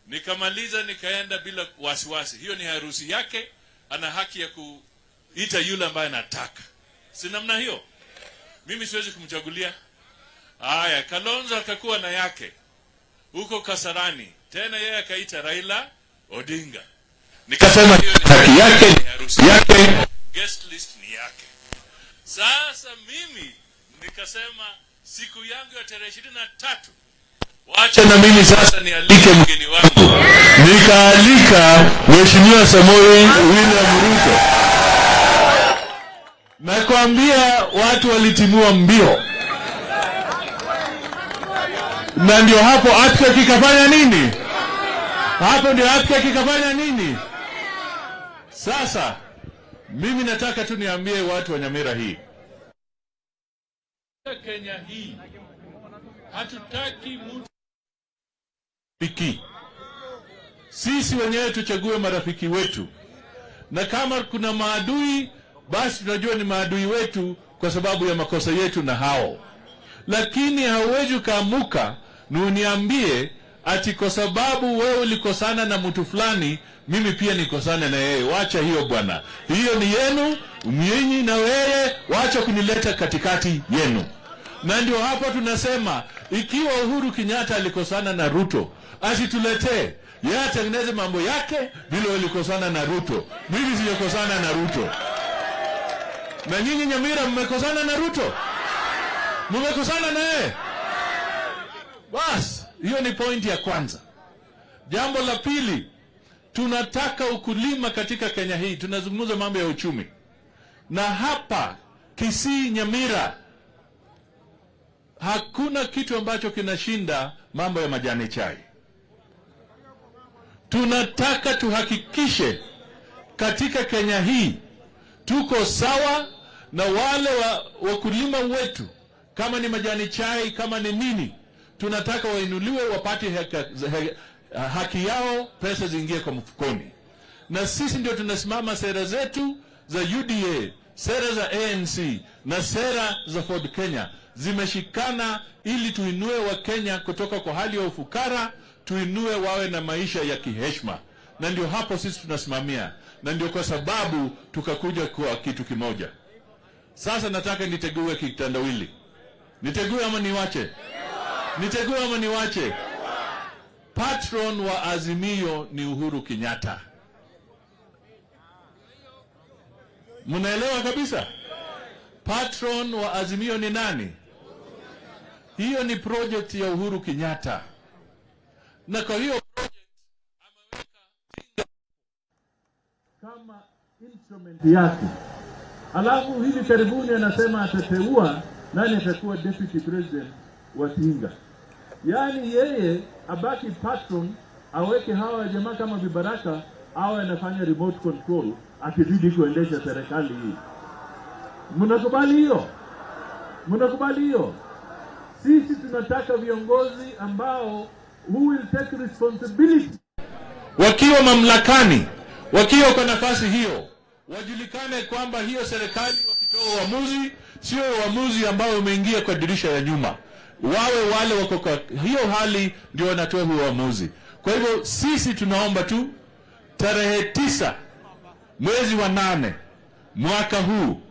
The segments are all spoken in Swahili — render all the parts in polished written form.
Nikamaliza nikaenda bila wasiwasi. Hiyo ni harusi yake, ana haki ya kuita yule ambaye anataka. Si namna hiyo? Mimi siwezi kumchagulia. Haya, Kalonzo akakuwa na yake huko Kasarani. Tena yeye akaita Raila Odinga. Nikasema hiyo ni haki yake, ni harusi yake, guest list ni yake. Sasa mimi nikasema siku yangu ya tarehe 23, wacha na mimi sasa nialike mgeni wangu. Nikaalika Mheshimiwa Samoei William Ruto. Nakwambia watu walitimua mbio. Na ndio hapo earthquake ikafanya nini? Hapo ndio earthquake ikafanya nini? Sasa mimi nataka tu niambie watu wa Nyamira hii. Kenya hii hatutaki mtu piki. Sisi wenyewe tuchague marafiki wetu. Na kama kuna maadui, basi tunajua ni maadui wetu kwa sababu ya makosa yetu na hao. Lakini hauwezi kaamuka na uniambie ati kwa sababu wewe ulikosana na mtu fulani, mimi pia nikosane na yeye. Wacha hiyo bwana. Hiyo ni yenu, mwenyi na wewe, wacha kunileta katikati yenu. Na ndio hapa tunasema ikiwa Uhuru Kenyatta alikosana na Ruto, asituletee. Yeye atengeneze mambo yake vile alikosana na Ruto. Mimi sijakosana na Ruto. Na nyinyi Nyamira mmekosana na Ruto? Mmekosana na yeye? Bas, hiyo ni point ya kwanza. Jambo la pili, tunataka ukulima katika Kenya hii. Tunazungumza mambo ya uchumi. Na hapa Kisii, Nyamira, hakuna kitu ambacho kinashinda mambo ya majani chai. Tunataka tuhakikishe katika Kenya hii tuko sawa na wale wakulima wetu. Kama ni majani chai, kama ni nini, tunataka wainuliwe, wapate haki yao, pesa ziingie kwa mfukoni. Na sisi ndio tunasimama sera zetu za UDA, sera za ANC na sera za Ford Kenya. Zimeshikana ili tuinue wa Kenya kutoka kwa hali ya ufukara, tuinue wawe na maisha ya kiheshima. Na ndio hapo sisi tunasimamia. Na ndio kwa sababu tukakuja kwa kitu kimoja. Sasa nataka nitegue kitandawili. Nitegue ama niwache? Nitegue ama niwache? Patron wa Azimio ni Uhuru Kenyatta. Mnaelewa kabisa? Patron wa Azimio ni nani? Hiyo ni project ya Uhuru Kenyatta. Na kwa hiyo project ameweka kama instrument yake. Alafu hivi karibuni anasema atateua nani atakuwa deputy president wa Tinga. Yaani yeye abaki patron, aweke hawa jamaa kama vibaraka, awe anafanya remote control akizidi kuendesha serikali hii. Mnakubali hiyo? Mnakubali hiyo? Sisi tunataka viongozi ambao who will take responsibility. Wakiwa mamlakani, wakiwa kwa nafasi hiyo, wajulikane kwamba hiyo serikali wakitoa uamuzi, sio uamuzi ambao umeingia kwa dirisha ya nyuma. Wawe wale wako kwa hiyo hali ndio wanatoa huo uamuzi. Kwa hivyo sisi tunaomba tu tarehe 9 mwezi wa 8 mwaka huu,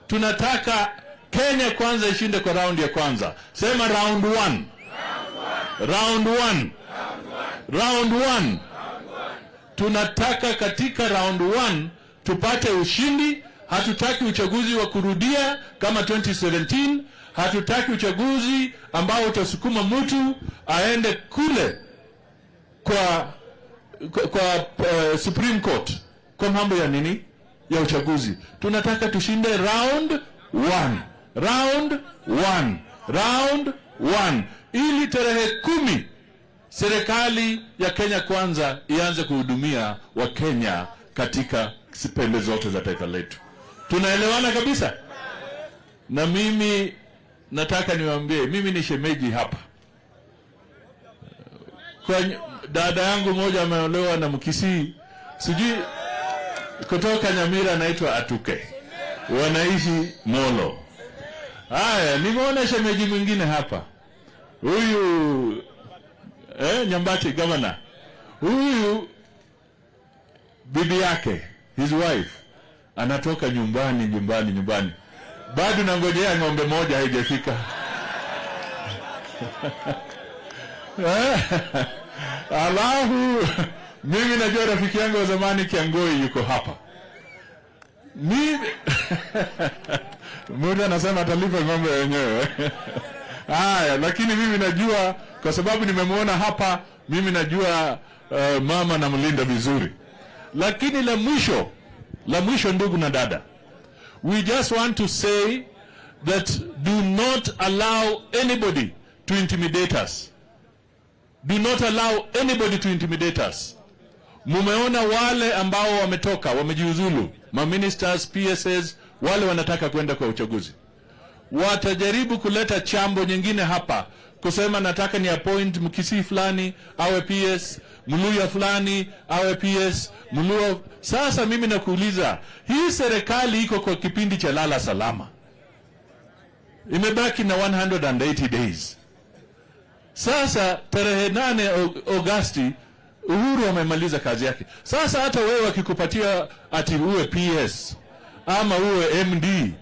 tunataka Kenya kwanza ishinde kwa round ya kwanza. Sema round 1. Round 1. Round 1. Tunataka katika round 1 tupate ushindi. Hatutaki uchaguzi wa kurudia kama 2017. Hatutaki uchaguzi ambao utasukuma mtu aende kule kwa Supreme Court kwa mambo ya nini? Ya uchaguzi. Tunataka tushinde round 1. Round 1. Round 1. Ili tarehe 10 serikali ya Kenya kwanza ianze kuhudumia wa Kenya katika pembe zote za taifa letu. Tunaelewana kabisa? Na mimi nataka niwaambie, mimi ni shemeji hapa. Kwa dada yangu moja ameolewa na Mkisii, sijui kutoka Nyamira, anaitwa Atuke. Wanaishi Molo. Haya, nimeona shemeji mwingine hapa. Huyu Nyambati governor. Huyu bibi yake, his wife, anatoka nyumbani. Bado nangojea ng'ombe moja haijafika. Alafu mimi najua rafiki yangu wa zamani Kiangoi yuko hapa. Mimi mmoja anasema atalipa ng'ombe wenyewe. Haya, lakini mimi najua kwa sababu nimemwona hapa, mimi najua mama namlinda vizuri. Lakini la mwisho ndugu na dada, we just want to say that do not allow anybody to intimidate us. Do not allow anybody to intimidate us. Mumeona wale ambao wamejiuzulu, ministers, PSS, wale wanataka kwenda kwa uchaguzi. Watajaribu kuleta chambo nyingine hapa, kusema nataka ni appoint Mkisii fulani awe PS, Mluya fulani awe PS, Mluya. Sasa mimi nakuuliza, hii serikali iko kwa kipindi cha lala salama. Imebaki na 180 days. Sasa tarehe 8 Agosti Uhuru amemaliza kazi yake. Sasa hata wewe wakikupatia ati uwe PS ama uwe MD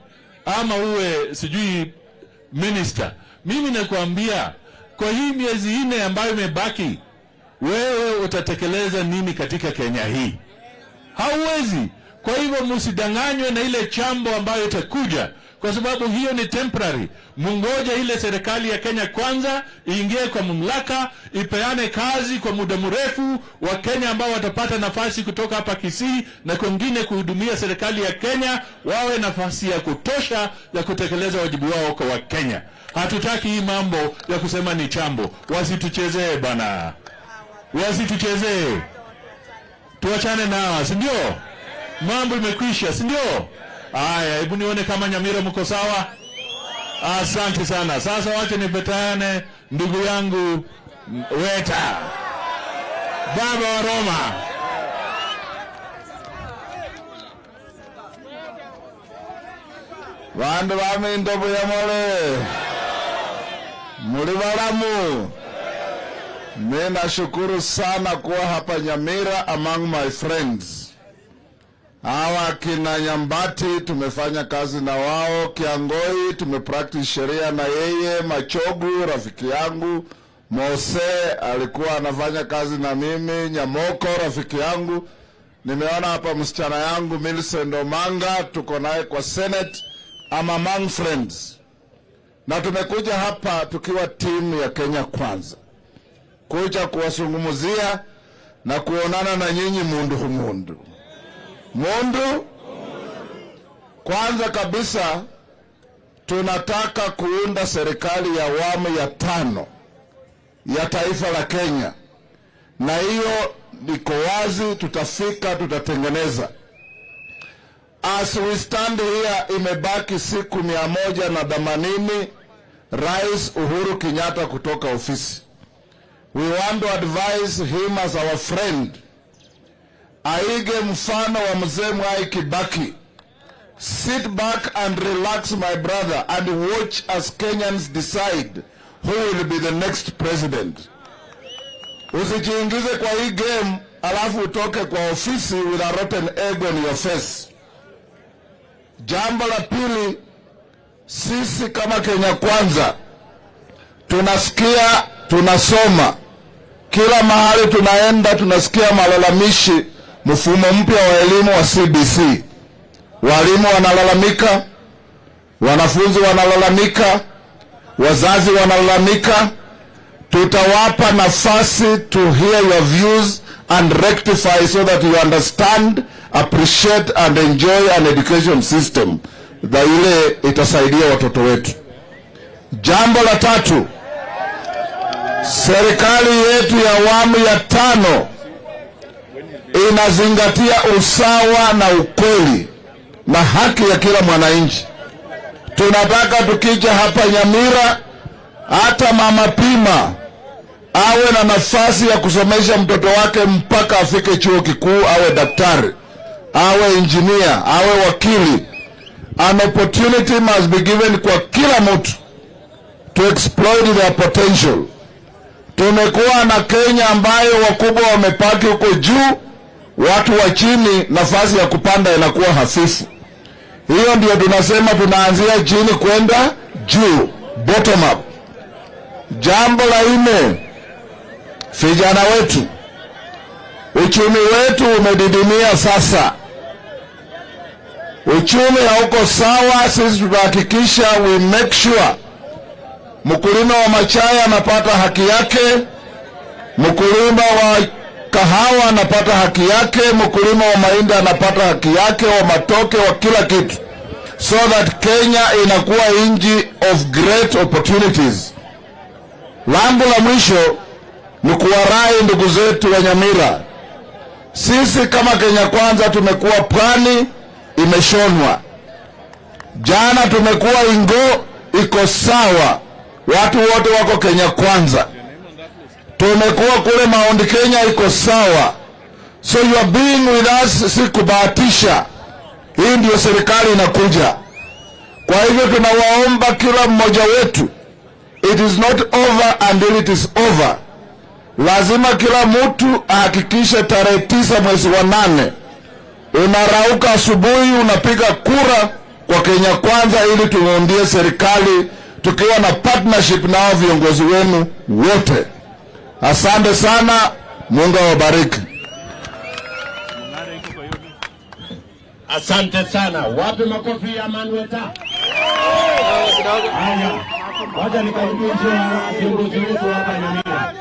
ama uwe sijui minister, mimi nakwambia kwa hii miezi 4 ambayo imebaki, wewe utatekeleza nini katika Kenya hii? Hauwezi. Kwa hivyo msidanganywe na ile chambo ambayo itakuja, kwa sababu hiyo ni temporary. Mungoja ile serikali ya Kenya kwanza iingie kwa mamlaka, ipeane kazi kwa muda mrefu, wa Kenya ambao watapata nafasi kutoka hapa Kisii na kwingine kuhudumia serikali ya Kenya wawe nafasi ya kutosha ya kutekeleza wajibu wao kwa Wakenya. Hatutaki hii mambo ya kusema ni chambo. Wasituchezee bana. Wasituchezee. Tuachane nao, si ndio? Mambo imekwisha, si ndio? Haya, hebu nione kama Nyamira mko sawa. Asante sana. Sasa wacha nipetane ndugu yangu Weta, baba wa Roma. Wandu wame ndobo ya mole mulibalamu. Mimi nashukuru sana kuwa hapa Nyamira among my friends. Hawa kina Nyambati tumefanya kazi na wao, Kiangoi tumepractice sheria na yeye, Machogu rafiki yangu, Mose alikuwa anafanya kazi na mimi, Nyamoko rafiki yangu. Nimeona hapa msichana yangu Millicent Omanga tuko naye kwa Senate. I'm among friends. Na tumekuja hapa tukiwa timu ya Kenya Kwanza, kuja kuwazungumzia na kuonana na nyinyi mundu. Kwanza kabisa tunataka kuunda serikali ya awamu ya 5 ya taifa la Kenya, na hiyo niko wazi, tutatengeneza. As we stand here, imebaki siku 180 Rais Uhuru Kenyatta kutoka ofisi. We want to advise him as our friend, aige mfano wa mzee Mwai Kibaki. Sit back and relax, my brother, and watch as Kenyans decide who will be the next president. Usijiingize kwa hii game alafu utoke kwa ofisi with a rotten egg on your face. Jambo la pili, sisi kama Kenya Kwanza tunasikia, tunasoma kila mahali tunaenda, tunasikia malalamishi mfumo mpya wa elimu wa CBC. Walimu wanalalamika, wanafunzi wanalalamika, wazazi wanalalamika. Tutawapa nafasi to hear your views and rectify so that you understand, appreciate and enjoy an education system that ile itasaidia watoto wetu. Jambo la tatu, serikali yetu ya awamu ya 5 inazingatia usawa na ukweli na haki ya kila mwananchi. Tunataka tukija hapa Nyamira, hata mama Pima awe na nafasi ya kusomesha mtoto wake mpaka afike chuo kikuu, awe daktari, awe engineer, awe wakili. An opportunity must be given kwa kila mtu to exploit their potential. Tumekuwa na Kenya ambayo wakubwa wamepaki huko juu, watu wa chini nafasi ya kupanda inakuwa hafifu. Hiyo ndio tunasema tunaanzia chini kwenda juu, bottom up. Jambo la nne, vijana wetu, uchumi wetu umedidimia sasa. Uchumi hauko sawa. Sisi tunahakikisha we make sure mkulima wa machai anapata haki yake, mkulima wa kahawa anapata haki yake, mkulima wa mahindi anapata haki yake, wa matoke, wa kila kitu, so that Kenya inakuwa nchi of great opportunities. Langu la mwisho ni kuwarai ndugu zetu wa Nyamira. Sisi kama Kenya Kwanza tumekuwa pwani imeshonwa. Jana tumekuwa Ingo iko sawa, watu wote wako Kenya Kwanza. Tumekuwa kule Mount Kenya iko sawa. So you are being with us, si kubahatisha. Hii ndio serikali inakuja. Kwa hivyo tunawaomba kila mmoja wetu, it is not over until it is over. Lazima kila mtu ahakikishe tarehe 9 mwezi wa 8 unarauka asubuhi unapiga kura kwa Kenya Kwanza, ili tuundie serikali tukiwa na partnership na viongozi wenu wote. Asante sana, Mungu awabariki. Asante sana. Wapi makofi ya Manueta? Haya, wacha nikaribishe viongozi wetu hapa Nyamira.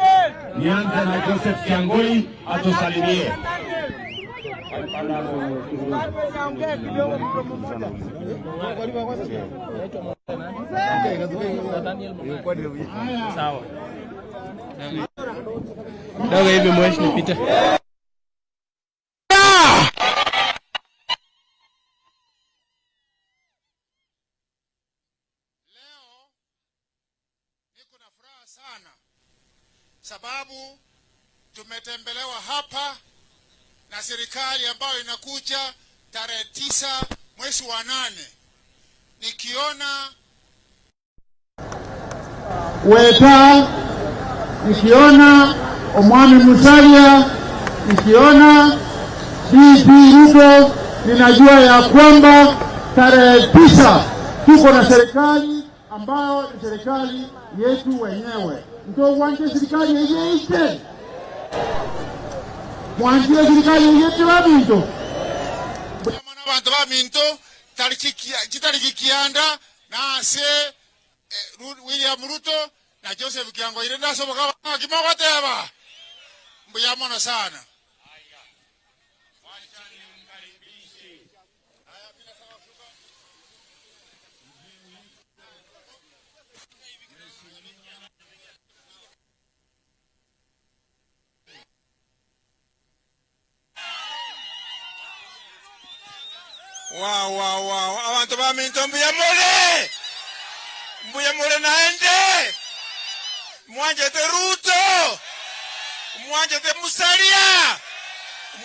Nianze na Joseph Kiangoi atusalimie. Sawa. Ndio hivi mweshi nipite. Sana sababu tumetembelewa hapa na serikali ambayo inakuja tarehe 9 mwezi wa 8. Nikiona Weta, nikiona Omwami Musalia, nikiona DP Ruto, ninajua ya kwamba tarehe 9 tuko na serikali ambayo ni serikali yetu wenyewe. Ndio uwanje serikali yeyeite. Mwanje serikali yeyeite babinto. mwana bantu baminto tariki kianda na se William Ruto na Joseph Kiangoi irenda soboka kimogoteba. Mbuyamona sana. Wow. Abantu baminto mbuyamole naende. Mwanje te Ruto. Mwanje te Musalia.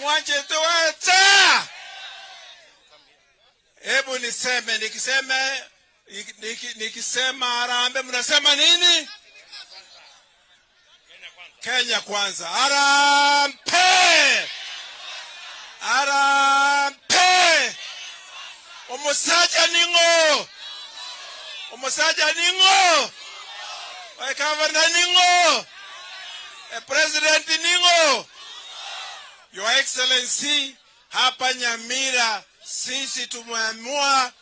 Mwanje te Weta. Hebu nikisema Harambee mnasema nini? Kenya Kwanza. Harambee. Umusaja ningo. Governor ningo. President ningo. Your Excellency, hapa Nyamira sisi tumeamua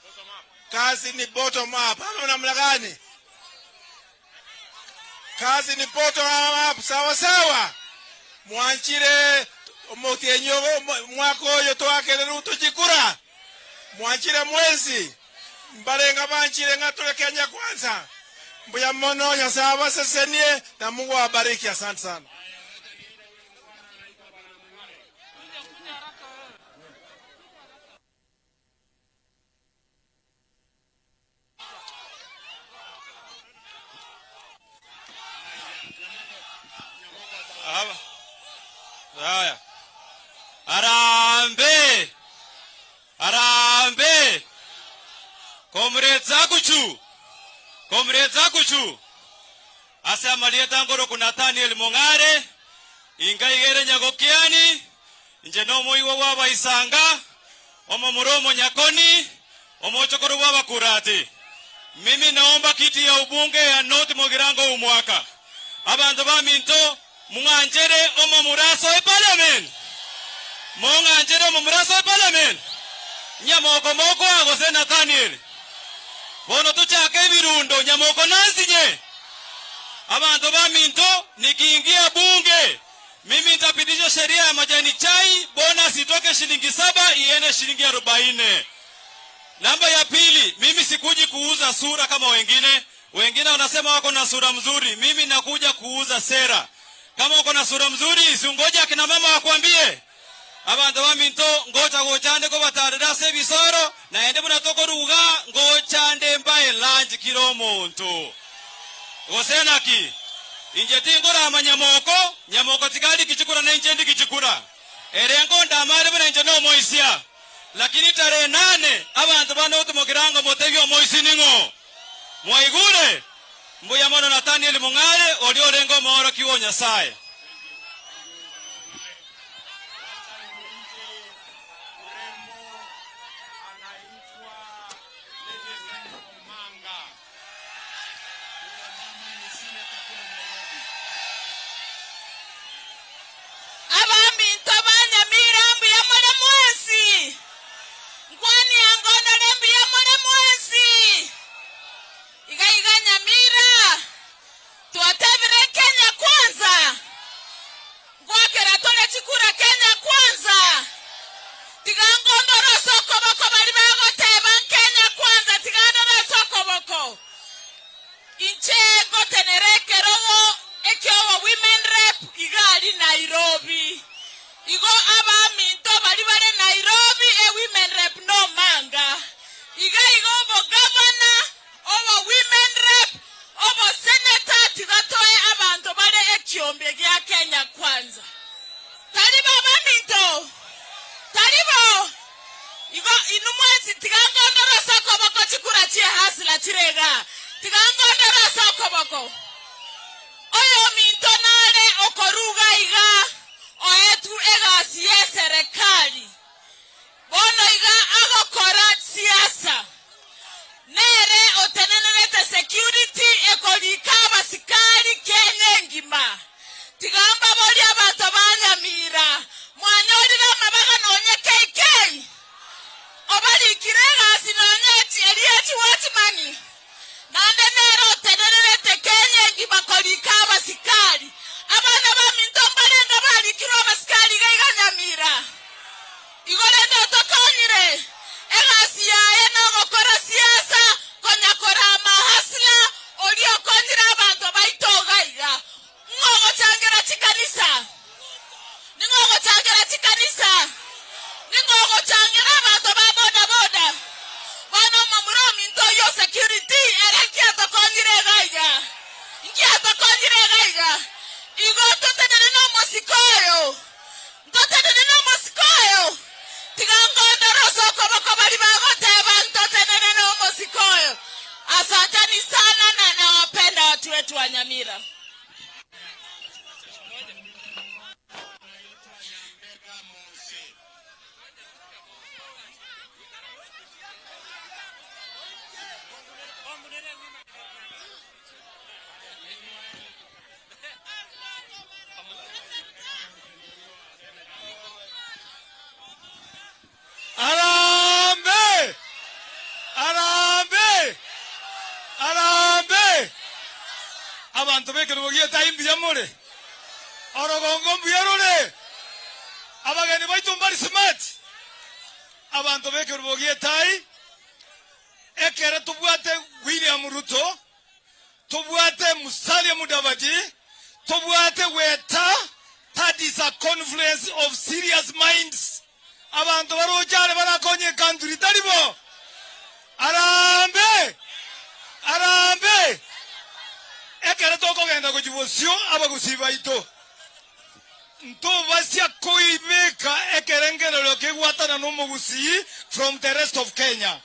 kazi ni bottom up. Hapa namna gani? Kazi ni bottom up, sawa. Mwanchire omotyenyo mwako yoto akele Ruto chikura. Mwanchire mwezi. Mbalenga banchire ngatule Kenya Kwanza. Mbuya mono Nyasaye sesenie na Mungu awabariki. Asante sana. Haya. Harambee. Comrades akuchu. ase amalieta ngoro kuna Daniel Mongare ingaigere nyagokiani nje no moiwa waba isanga omo muromo nyakoni omo chokoro waba kurati. Mimi naomba kiti ya ubunge ya North Mogirango umwaka abantu baminto munganjere omo muraso e parliament munganjere omo muraso e parliament nyamoko moko ago se Nathaniel bono tuchake birundo nyamoko nansinye abantu baminto nikiingia bunge mimi nitapitisha sheria ya majani chai bonus itoke shilingi 7 iende shilingi 40. Namba ya pili, mimi sikuji kuuza sura kama wengine. Wengine wanasema wako na sura mzuri, mimi nakuja kuuza sera. Kama uko na sura mzuri, usingoje akina mama wakwambie. Abantu baminto ngocha gochande ko batarira se bisoro na ende buna toko ruga ngochande mbaye lanji kilo muntu. Gosenaki injeti ngora amanyamoko nyamoko tikali kichukura na injendi kichukura. Erengo ndamare buna inje no moisia. Lakini tarehe 8 abantu bano Mogirango motevyo moisiningo. Mwaigure mbuya mono Nathaniel Mongare oli orengo maoro kiwo Nyasaye. Oyo mintonale okoruga iga oetu ega siese rekali bono iga agokora siasa nere otenenete security ekolika abasikali Kenya ngima tigamba boli abantu banyamira mwanyorira mabaga nonye KK obali kirega sinonye elieti watmani nande nero tenenete Kenya ngima kolika abasikali abana baminto mbalenga bali kiro abasikali ganyamira igorende otokonyire egasi yae nogokora siasa konyakora mahasla oliokonyira abantu baitoga iga ngogo changira chikanisa ningogo changira chikanisa ningogo changira abantu baboda boda bano mamuro minto yo security erekia tokonyire gaiga ingia tokonyire gaiga igoto tenene no mosikoyo ngotenene no mosikoyo tigangondo roso koboko bali bagoteba ntotenene no mosikoyo. Asanteni sana na nawapenda watu wetu wa Nyamira. Arambe! Arambe! Arambe! Abantu bekero bogie taimbi yamure. Orogongo mbiyarure. Abageni baitu mbali smart. Abantu bekero bogie tai. Ekere tubwate William Ruto. Tubwate Musalia Mudavadi. Tubwate Weta. That is a confluence of serious minds. Abantu barojane barakonye country talibo. Arambe! Arambe! Ekere toko genda kujibosio abagusiba ito. Nto basia koibeka ekere ngero loke watana no mugusi from the rest of Kenya.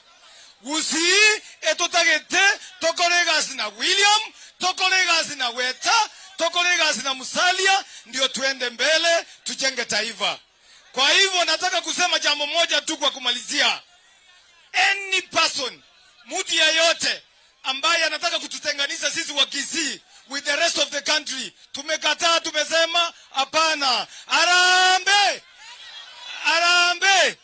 Kisii etutagete tokolegasi na William, tokolegasi na Weta, tokolegasi na Musalia, ndio tuende mbele tujenge taifa. Kwa hivyo nataka kusema jambo moja tu kwa kumalizia. Any person, mtu yeyote ambaye anataka kututenganisha sisi wa Kisii with the rest of the country, tumekataa, tumesema hapana. Arambe! Arambe!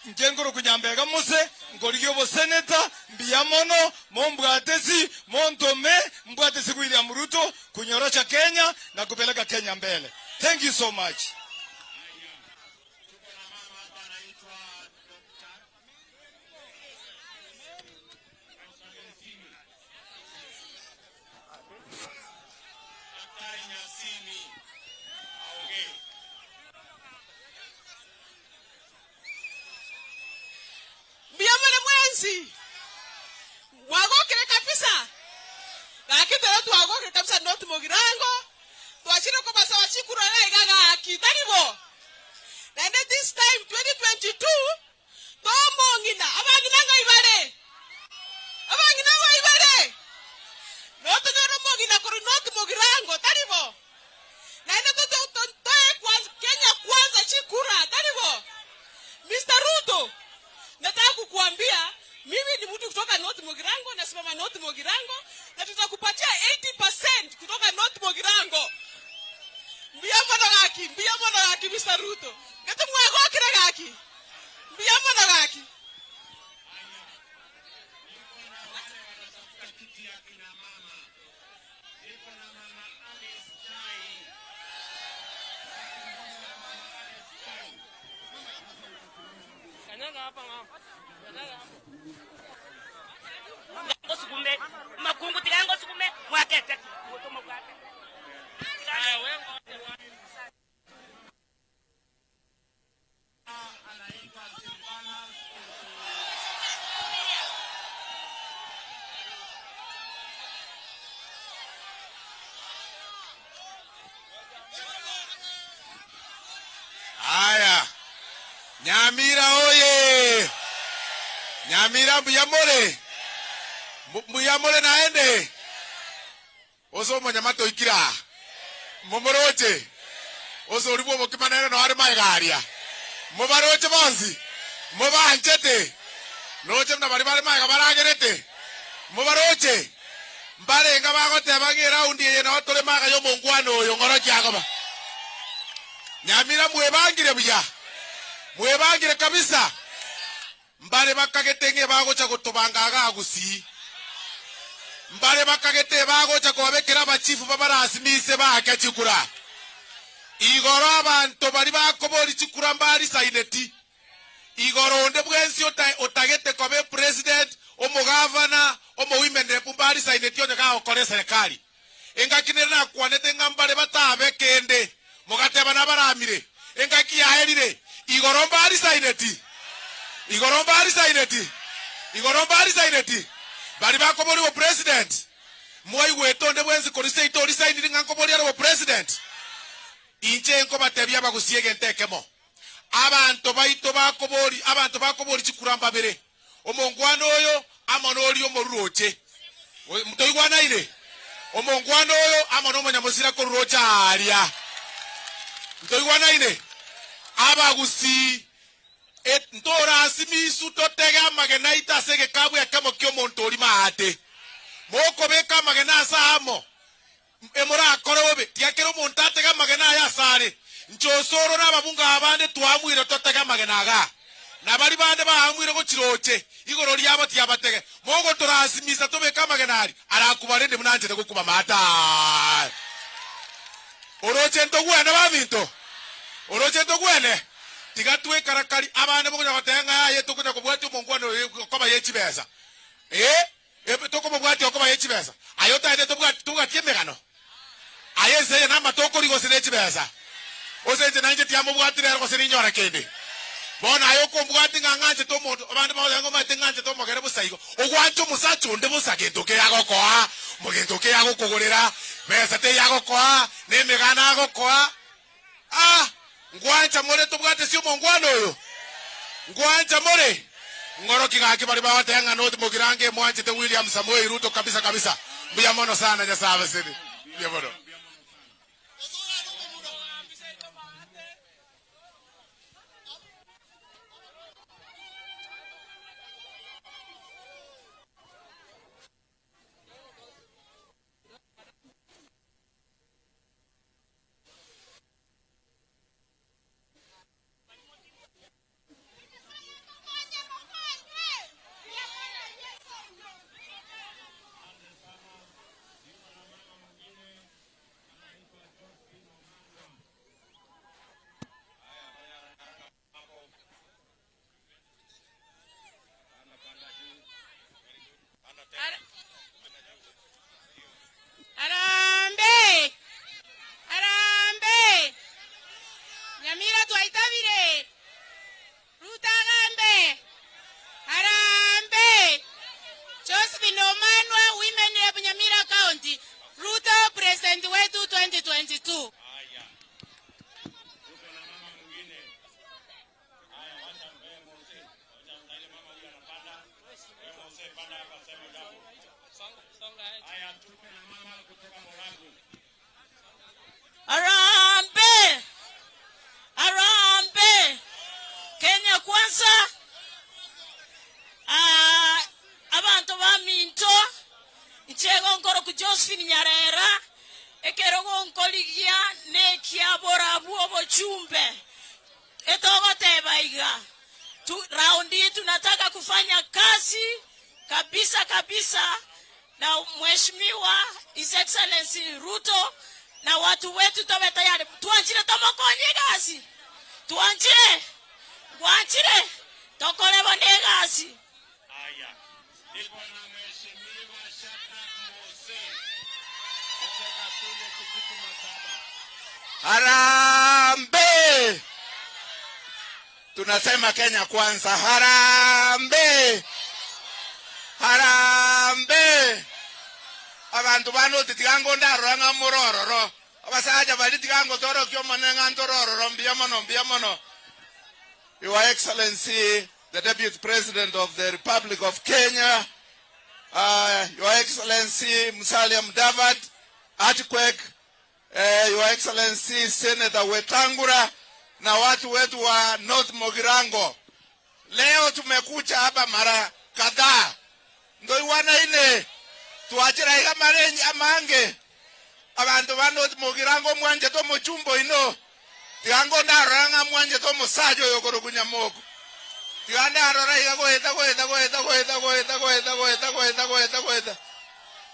Ngengoro kunyambega muse, ngorigyo bo senator, mbiyamono, mombwatesi, montome, mbwatesi William Ruto, kunyorosha Kenya na kupeleka Kenya mbele. Thank you so much. Wagokere kabisa. Lakini watu wagokere kabisa not mogirango. Tuachire kwa basawa chikuru na igaga akitanibo. And this time 2022 to mongina abangina ngaibare. Abangina ngaibare. Not to mongina kuru not mogirango tanibo. Na to Kenya kwanza chikura tanibo. Mr. Ruto, nataka kukuambia mimi ni mtu kutoka North Mogirango, nasimama North Mogirango, na tutakupatia 80% kutoka North Mogirango. Mbia mono gaki Mr. Ruto. Gato mwago kire gaki. Mbia mono gaki. Makungu tilango sukume mwakete mutomo kwake. Aya. Nyamira oye. Nyamira mbuyamole. Mbuyamole naende. Oso monyamato ikira. Momoroche. Oso ulipo mokimanere no ari maigaria. Mobaroche bonzi. Mobanchete. Noche mna bari maiga baragerete. Mobaroche. Mbare nga bagote bagira undi ye no tole maga yo mongwano yo ngoro kyagoba. Nyamira mwebangire buya. Mwebangire kabisa. Mbare bakagete bagocha gotobangaga Kisii. Mbare bakagete bagocha kobekera abachifu babarasimise bake chikura. Igoro abantu bari bakobori chikura mbari saineti. Igoro onde bwensi otagete kobe president, omugavana, women rep mbari saineti oneka okore serikali. Engakinere na kwanete ngambare batabe kende. Mugateba nabaramire. Engaki yaherire. Igoro mbari saineti. Igoro mbari saineti. Igoro mbari saineti. Bari bakobori wo president. Mwai wetonde bwensi korise itori sainiri ngankobori ari wo president. Inche enko batebya bagusiege ntekemo. Abantu baito bakobori chikuramba bere. Omongwano oyo amonori omoruroche. Mtoigwana ile. Omongwano oyo amono monyamosira korurocha aria. Mtoigwana ile. Abagusi ndora asimisu totega magena itasege kabwe kamo kyo montori maate. Moko beka magena asamo. Emora akorobe tiakero montatega magena ya sare. Nchosoro na babunga abande twamwire totega magena ga. Na bari bande bahamwire go chiroche. Igoro lyabo tiabatege. Mogo torasimisa tobeka magenari. Arakubarende munanje go kuba mata. Oroche ntogwene babinto. Oroche ntogwene. Tigatwe karakari abane bokunya batenga yetu kunya kubwati omongwano koba yechibesa. Toko mubwati okoba yechibesa. Ayota ede tugatie megano. Ayeze na matoko ligo sinechibesa. Osenje nanje tiamo bwati rero ko sininyora kende. Bona ayoko mbwati nganganje to muntu abandi bawengo matenganje to mogere busaigo. Ogwancho musacho nde busagento ke yagokoa, mugento ke yagokogorera, besa te yagokoa, nemegana yagokoa. Ngwanja more tubwate sio mongwano oyo. Ngwanja more. ngoro kigaki bari bawatenga not Mugirange mwanchite William Samoei Ruto kabisa kabisa. Mbia mono sana nyasabe sidi. Mbia mono. Arambe! Arambe! Nyamira twaitabire! Ruto arambe! Arambe! Josephine Omanwa, Women Rep Nyamira County. Ruto President wetu 2022. Arambe! Arambe! Kenya kwanza. Abantu baminto. Ichego nkoro ku Josephine Nyarera. Ekerogo nkoligia nekia borabu obochumbe. Etogo tebaiga. Raundi tunataka kufanya kazi kabisa kabisa na Mheshimiwa His Excellency Ruto na watu wetu tobe tayari. Tuanjire tomokonye gazi. Tuanjire. Tuanjire. Tokole bone gazi. Aya. Niko na Mheshimiwa Shata Mose. Kutoka kule Kikutu Masaba. Harambe! Tunasema Kenya kwanza. Harambe! Harambe! Abantu bano titigango ndarora nga murororo. Abasaja bali tigango toro kyo manenga ntororo mbia mono. Your Excellency, the Deputy President of the Republic of Kenya, Your Excellency Musalia Mudavadi, Earthquake, Your Excellency Senator Wetangula, na watu wetu wa North Mugirango. Leo tumekuja hapa mara kadhaa. Ndio iwana ine tuachira iga marenyi amange. Abantu ba North Mugirango mwanje to muchumbo ino. Tigango ndaranga mwanje to musajo yokoro kunyamoko. Tiganda arora iga goeta.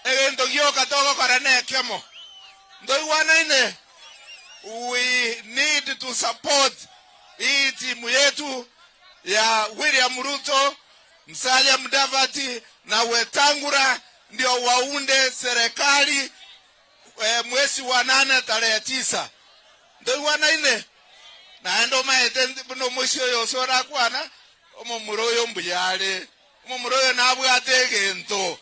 Ento gyoka togo karane kyamo. Ndio iwana ine. We need to support hii timu yetu ya William Ruto, Musalia Mudavadi na Wetangula ndio waunde serikali mwezi wa 8 tarehe 9. Ndio wana ile na ndo maete no mwisho yosora kwana omuroyo mbuyale omuroyo nabwate gento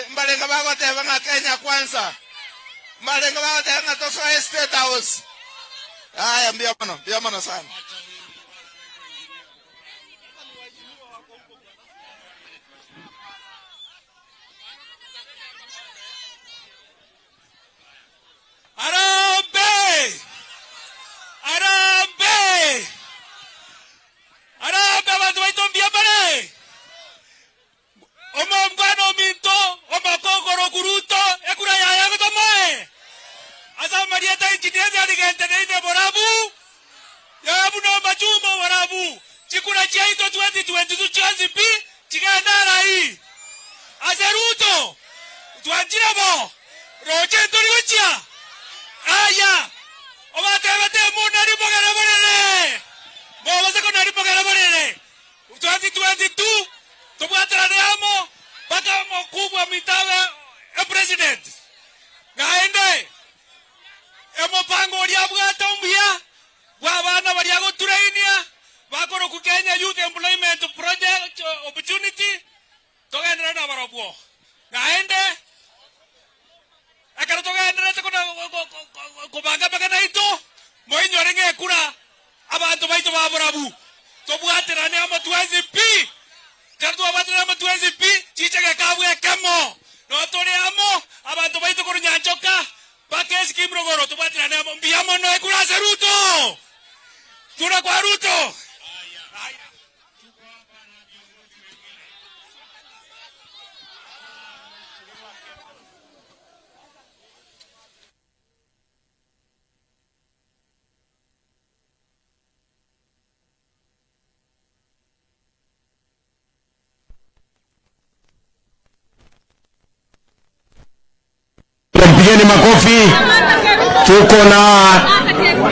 mbalenga bagoteba nga Kenya kwanza mbalenga bagoteba nga toso State House. Haya mbia mono sana. Arambe! Arambe! Arambe abantu baitombia bale. Omo mgano minto, omo kokoro kuruto, ekura ya gotomoe. Asa marieta engineer ya ligente de borabu. Ya abuno machumo borabu. Chikura chaito 2022 chanzi pi, chigana rai. Asa Ruto. Tuanjira bo. Roche ntorigochia. Aya. Obatebete munari bogara borere. Bobase konari bogara borere. 2022 tubwatrane amo baka mkubwa mitawe president. Gaende. Emo pango lya bwata mbia. Wabana bali agoturainia. Bakoro ku Kenya Youth Employment Project Opportunity. Togendera na barabwo. Gaende. Akara togendera tekona kubanga bagana ito. Moinyo renge kura. Abantu baito baburabu. Tobwaterane amo 20p. Kartu abatira matuenzi pi chichege kabwe kemo. No tole amo abantu baito kurunyanchoka. Pakesi kimrogoro tubatira namo mbiamo no ekurase Ruto. Tuna kwa Ruto. Mpigeni makofi. Tuko na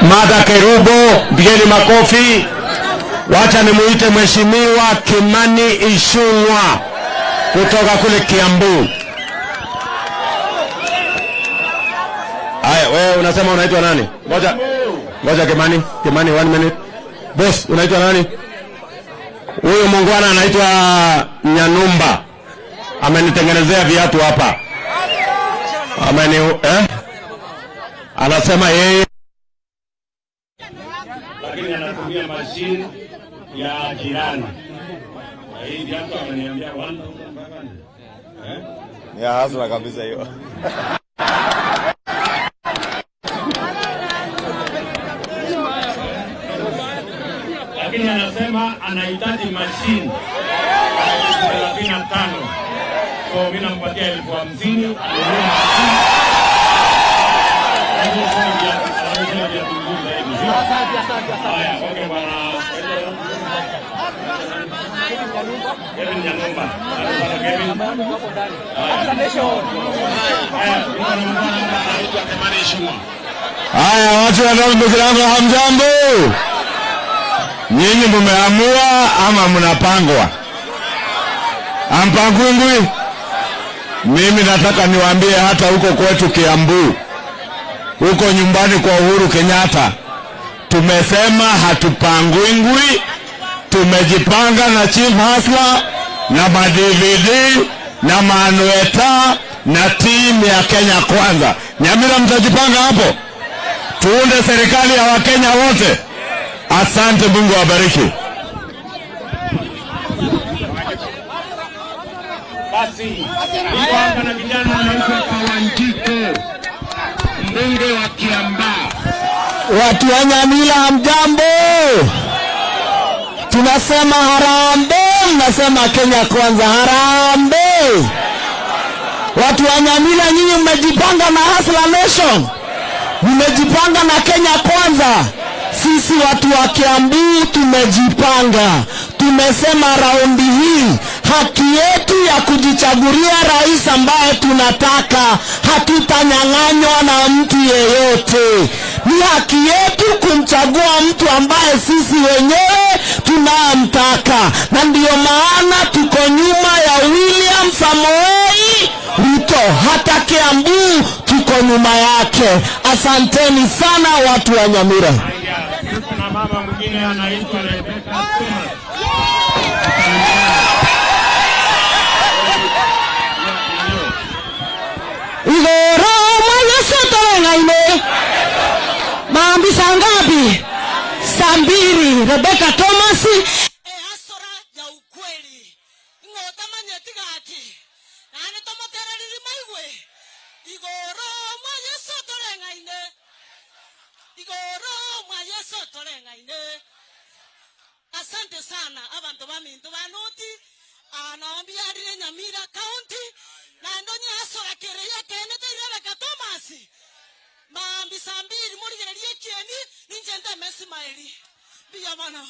Mada Kerubo, mpigeni makofi. Wacha nimuite Mheshimiwa Kimani Ichung'wah kutoka kule Kiambu. Haya, wewe unasema unaitwa nani? Ngoja Kimani, 1 minute. Boss, unaitwa nani? Huyo mungwana anaitwa Nyanumba. Amenitengenezea viatu hapa. Anasema yeye lakini anatumia mashine ya jirani. Hii viatu ameniambia 1,000 ya hasla kabisa hiyo. Lakini anasema anahitaji mashine 35. So mimi nampatia 50,000 haya, watu wa ndugu zangu, hamjambo? Nyinyi mmeamua ama mnapangwa? Ampangwingwi. Mimi nataka niwaambie hata huko kwetu Kiambu, huko nyumbani kwa Uhuru Kenyatta, tumesema hatupangwingwi. Tumejipanga na Chief Hasla na ma-DVD na Manueta na team ya Kenya Kwanza. Nyamira, mtajipanga hapo? Tuunde serikali ya Wakenya wote. Asante, Mungu awabariki. Basi, hapa na vijana wanaitwa Kawanjike, mbunge wa Kiambaa. Watu wa Nyamira, hamjambo? Tunasema harambee, mnasema Kenya Kwanza. Harambee. Watu wa Nyamira, nyinyi mmejipanga na Hustler Nation, mmejipanga na Kenya Kwanza. Sisi watu wa Kiambu tumejipanga. Tumesema raundi hii haki yetu ya kujichagulia rais ambaye tunataka hatutanyang'anywa na mtu yeyote. Ni haki yetu kumchagua mtu ambaye sisi wenyewe tunamtaka, na ndiyo maana tuko nyuma ya William Samoei Ruto. Hata Kiambu tuko nyuma yake. Asanteni sana watu wa Nyamira. Kuna mama mwingine anaitwa Rebecca. Igoro mwanyesotolengaine. Maambi sangapi? Sambiri. Rebecca Thomas. Hasora ya ukweli. Ngota manyetigaki. Nani tomotereri maiwe. Igoro mwanyesotolengaine. Igoro mwanyesotolengaine. Asante sana abantu bamintu banuti. Anaambia ndire Nyamira County. Na ndonye hasora kereya kene Rebecca Thomas. Maambi sambiri muri gererie kieni ninjenda Messi maili. Biya mana.